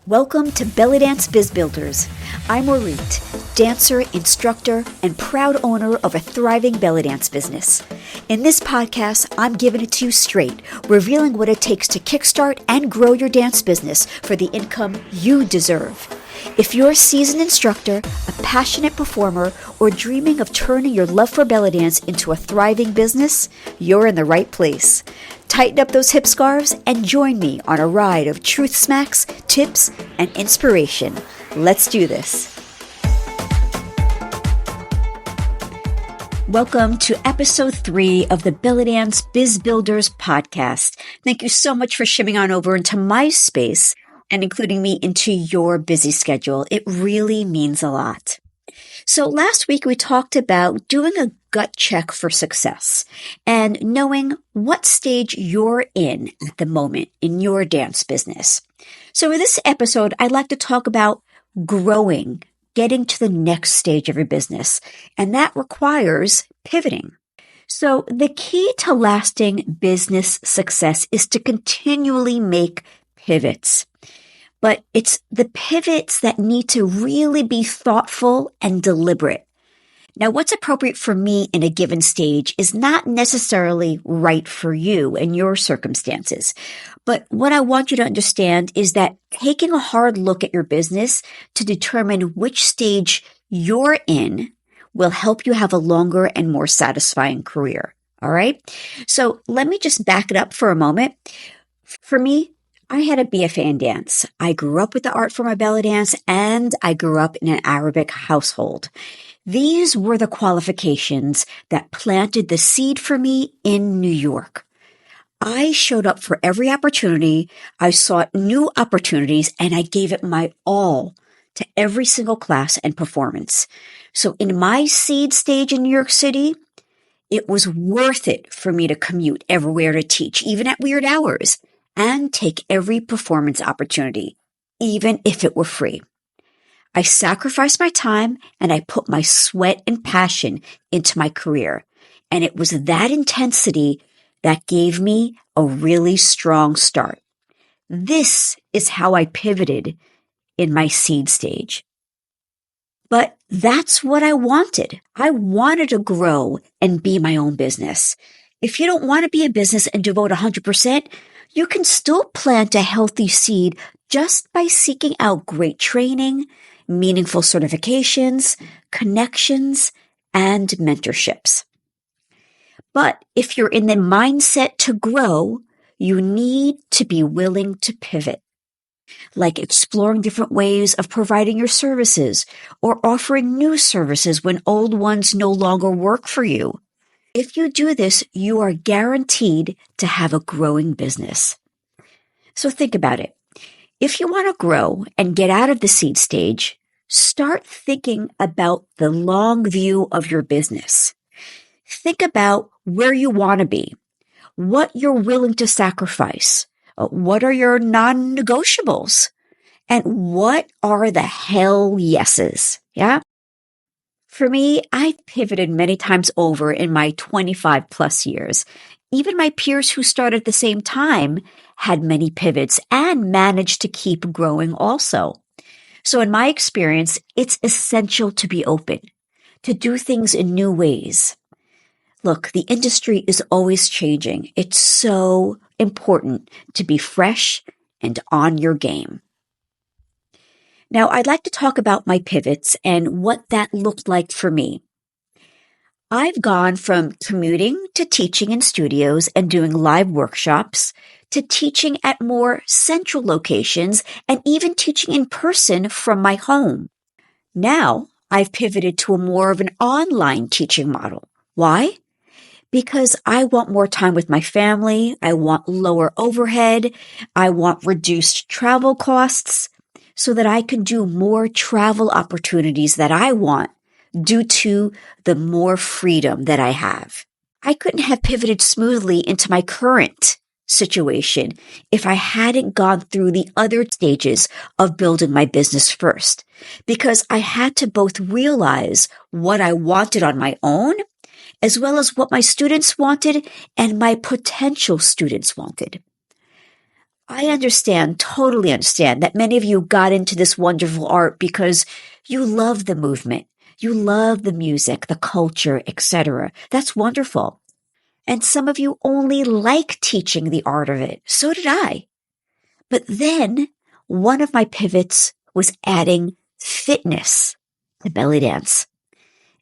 Welcome to Bellydance Biz Builders. I'm Orit, dancer, instructor, and proud owner of a thriving belly dance business. In this podcast, I'm giving it to you straight, revealing what it takes to kickstart and grow your dance business for the income you deserve. If you're a seasoned instructor, a passionate performer, or dreaming of turning your love for belly dance into a thriving business, you're in the right place. Tighten up those hip scarves and join me on a ride of truth smacks, tips, and inspiration. Let's do this. Welcome to episode 3 of the Bellydance Biz Builders podcast. Thank you so much for shipping on over into my space and including me into your busy schedule. It really means a lot. So last week we talked about doing a gut check for success and knowing what stage you're in at the moment in your dance business. So in this episode, I'd like to talk about growing, getting to the next stage of your business, and that requires pivoting. So the key to lasting business success is to continually make pivots. But it's the pivots that need to really be thoughtful and deliberate. Now, what's appropriate for me in a given stage is not necessarily right for you and your circumstances. But what I want you to understand is that taking a hard look at your business to determine which stage you're in will help you have a longer and more satisfying career. All right? So let me just back it up for a moment. For me, I had a BFA in dance. I grew up with the art form of belly dance, and I grew up in an Arabic household. These were the qualifications that planted the seed for me in New York. I showed up for every opportunity. I sought new opportunities, and I gave it my all to every single class and performance. So in my seed stage in New York City, it was worth it for me to commute everywhere to teach, even at weird hours, and take every performance opportunity, even if it were free. I sacrificed my time and I put my sweat and passion into my career. And it was that intensity that gave me a really strong start. This is how I pivoted in my seed stage. But that's what I wanted. I wanted to grow and be my own business. If you don't want to be a business and devote 100%, you can still plant a healthy seed just by seeking out great training, meaningful certifications, connections, and mentorships. But if you're in the mindset to grow, you need to be willing to pivot, like exploring different ways of providing your services or offering new services when old ones no longer work for you. If you do this, you are guaranteed to have a growing business. So think about it. If you want to grow and get out of the seed stage, start thinking about the long view of your business. Think about where you want to be, what you're willing to sacrifice, what are your non-negotiables, and what are the hell yeses, yeah? For me, I've pivoted many times over in my 25 plus years. Even my peers who started at the same time had many pivots and managed to keep growing also. So in my experience, it's essential to be open, to do things in new ways. Look, the industry is always changing. It's so important to be fresh and on your game. Now, I'd like to talk about my pivots and what that looked like for me. I've gone from commuting to teaching in studios and doing live workshops to teaching at more central locations and even teaching in person from my home. Now, I've pivoted to a more of an online teaching model. Why? Because I want more time with my family. I want lower overhead. I want reduced travel costs, so that I can do more travel opportunities that I want due to the more freedom that I have. I couldn't have pivoted smoothly into my current situation if I hadn't gone through the other stages of building my business first, because I had to both realize what I wanted on my own, as well as what my students wanted and my potential students wanted. I understand, totally understand that many of you got into this wonderful art because you love the movement. You love the music, the culture, etc. That's wonderful. And some of you only like teaching the art of it. So did I. But then one of my pivots was adding fitness to belly dance.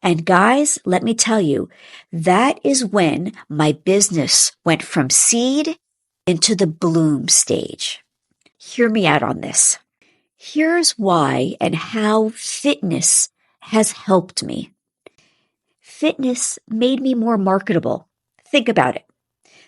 And guys, let me tell you, that is when my business went from seed into the bloom stage. Hear me out on this. Here's why and how fitness has helped me. Fitness made me more marketable. Think about it.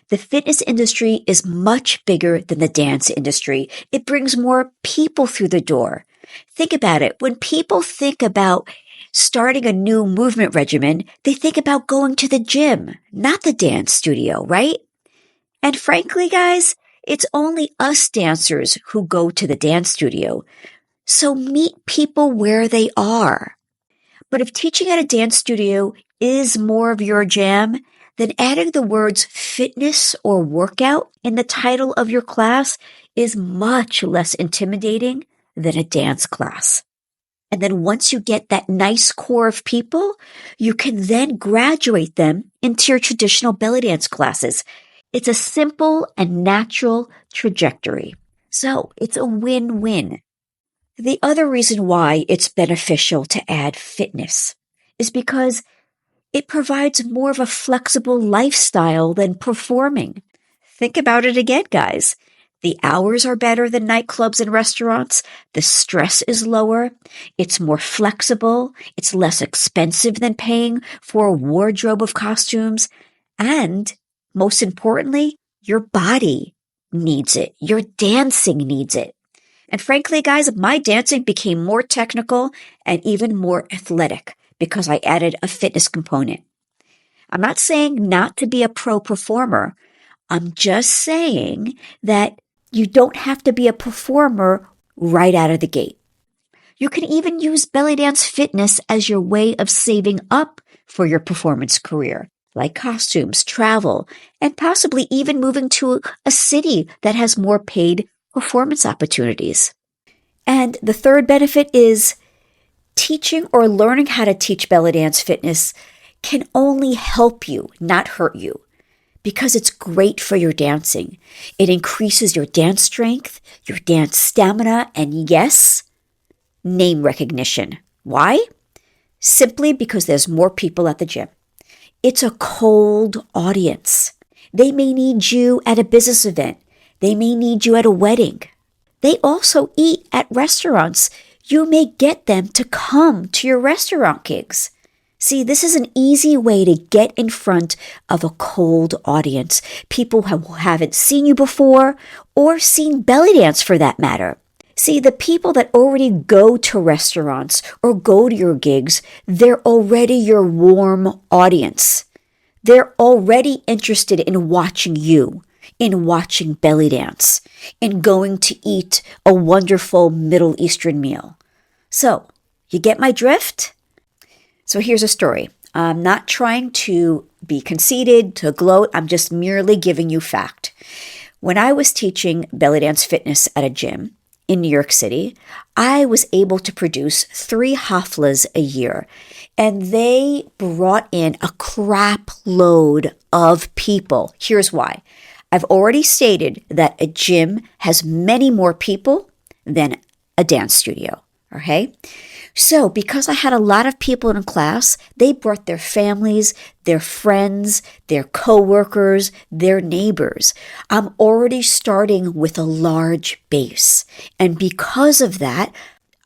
The fitness industry is much bigger than the dance industry. It brings more people through the door. Think about it. When people think about starting a new movement regimen, they think about going to the gym, not the dance studio, right? And frankly, guys, it's only us dancers who go to the dance studio. So meet people where they are. But if teaching at a dance studio is more of your jam, then adding the words fitness or workout in the title of your class is much less intimidating than a dance class. And then once you get that nice core of people, you can then graduate them into your traditional belly dance classes. It's a simple and natural trajectory. So it's a win-win. The other reason why it's beneficial to add fitness is because it provides more of a flexible lifestyle than performing. Think about it again, guys. The hours are better than nightclubs and restaurants. The stress is lower. It's more flexible. It's less expensive than paying for a wardrobe of costumes. And most importantly, your body needs it. Your dancing needs it. And frankly, guys, my dancing became more technical and even more athletic because I added a fitness component. I'm not saying not to be a pro performer. I'm just saying that you don't have to be a performer right out of the gate. You can even use belly dance fitness as your way of saving up for your performance career, like costumes, travel, and possibly even moving to a city that has more paid performance opportunities. And the third benefit is teaching or learning how to teach belly dance fitness can only help you, not hurt you, because it's great for your dancing. It increases your dance strength, your dance stamina, and yes, name recognition. Why? Simply because there's more people at the gym. It's a cold audience. They may need you at a business event. They may need you at a wedding. They also eat at restaurants. You may get them to come to your restaurant gigs. See, this is an easy way to get in front of a cold audience, people who haven't seen you before or seen belly dance for that matter. See, the people that already go to restaurants or go to your gigs, they're already your warm audience. They're already interested in watching you, in watching belly dance, in going to eat a wonderful Middle Eastern meal. So, you get my drift? So here's a story. I'm not trying to be conceited, to gloat. I'm just merely giving you fact. When I was teaching belly dance fitness at a gym in New York City, I was able to produce 3 haflas a year. And they brought in a crap load of people. Here's why. I've already stated that a gym has many more people than a dance studio. Okay? So because I had a lot of people in class, they brought their families, their friends, their coworkers, their neighbors. I'm already starting with a large base. And because of that,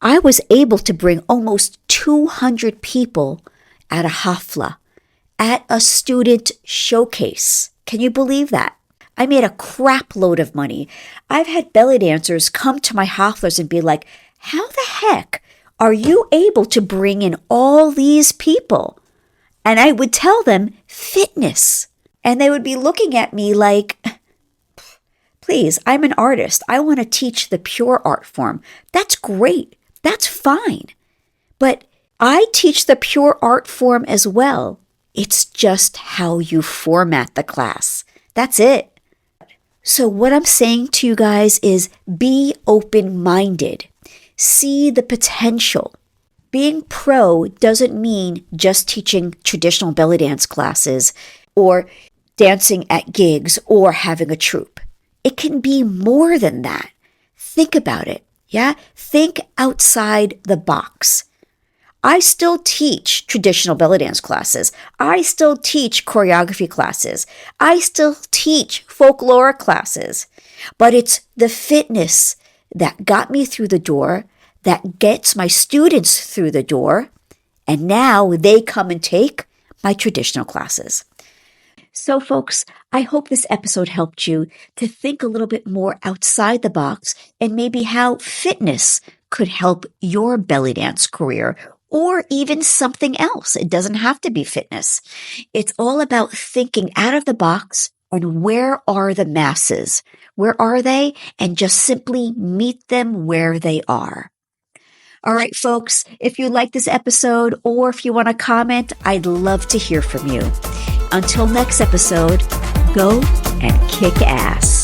I was able to bring almost 200 people at a hafla, at a student showcase. Can you believe that? I made a crap load of money. I've had belly dancers come to my haflas and be like, how the heck are you able to bring in all these people? And I would tell them fitness. And they would be looking at me like, please, I'm an artist. I want to teach the pure art form. That's great. That's fine. But I teach the pure art form as well. It's just how you format the class. That's it. So what I'm saying to you guys is be open-minded. See the potential. Being pro doesn't mean just teaching traditional belly dance classes or dancing at gigs or having a troupe. It can be more than that. Think about it. Yeah? Think outside the box. I still teach traditional belly dance classes. I still teach choreography classes. I still teach folklore classes. But it's the fitness that got me through the door, that gets my students through the door, and now they come and take my traditional classes. So folks, I hope this episode helped you to think a little bit more outside the box and maybe how fitness could help your belly dance career or even something else. It doesn't have to be fitness. It's all about thinking out of the box and where are the masses? Where are they? And just simply meet them where they are. All right, folks, if you like this episode or if you want to comment, I'd love to hear from you. Until next episode, go and kick ass.